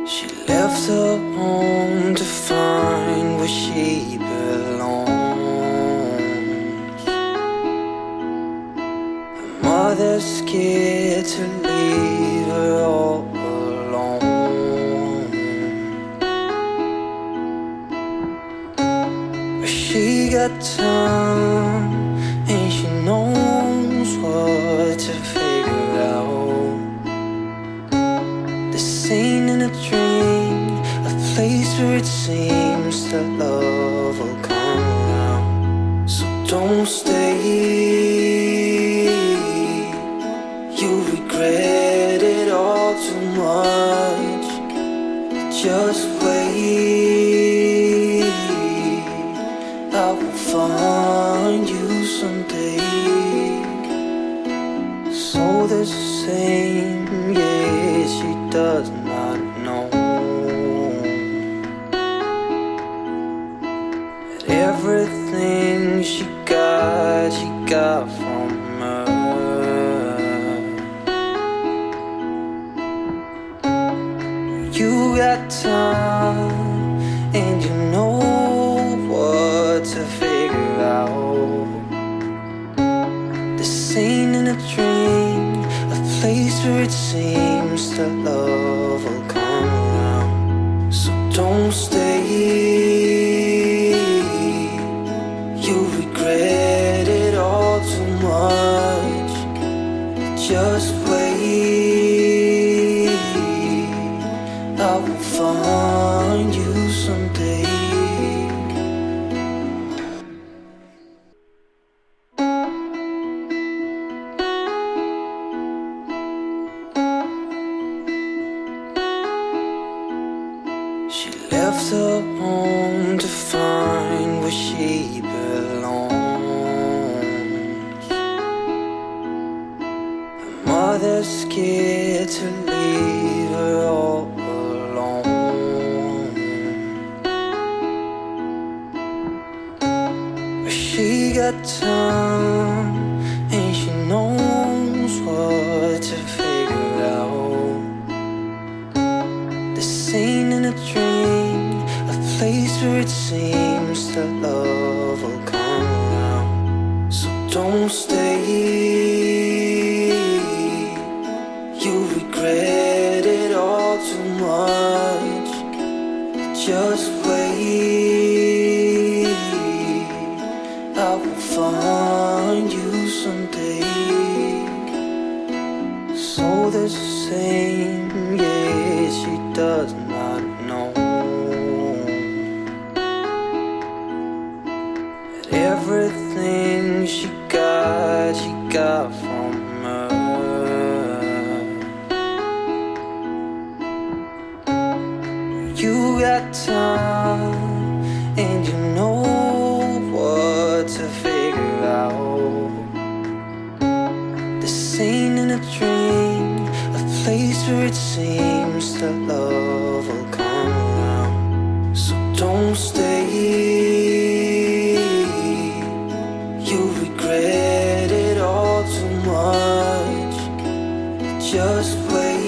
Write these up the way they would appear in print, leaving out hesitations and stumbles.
She left her home to find where she belongs. Her mother's scared to leave her all alone, but she got time and she knows what to figure out. This ain't in a dream, a place where it seems that love will come around. So don't stay, you regret it all too much. Just wait, I will find you someday. So the same, yeah, she does not know that everything she got from her. You got time and you know what to figure out. This ain't in a dream, a place where it seems that love will come around. So don't stay, you regret it all too much. Just wait, I will find you someday. She left her home to find where she belongs. Her mother's scared to leave her all alone, but she got time and she knows what to figure out. This ain't in a dream, a place where it seems that love will come around. So don't stay, you regret it all too much. Just wait, I will find you someday. So the same, yeah, she does not know that everything she got from her. You got time and you know what to figure out. This ain't in a dream, a place where it seems that love will come around. So don't stay, you regret it all too much. Just wait,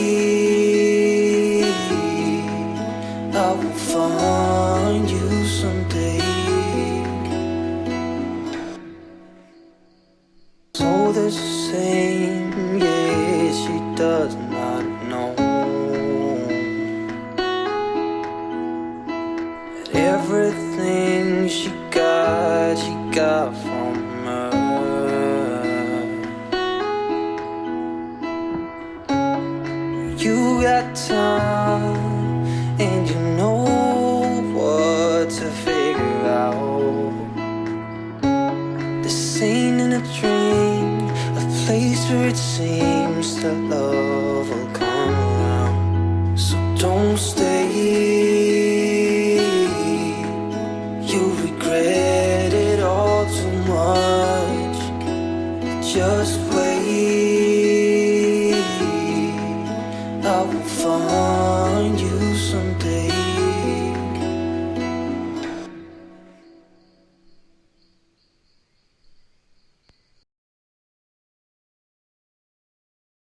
I will find you someday. So the same, yeah, she does not know that everything she got from her. You got time and you know what to figure out. This ain't in a dream, a place where it seems that love will come around. So don't stay, you regret it all too much. Just wait, I will find you someday.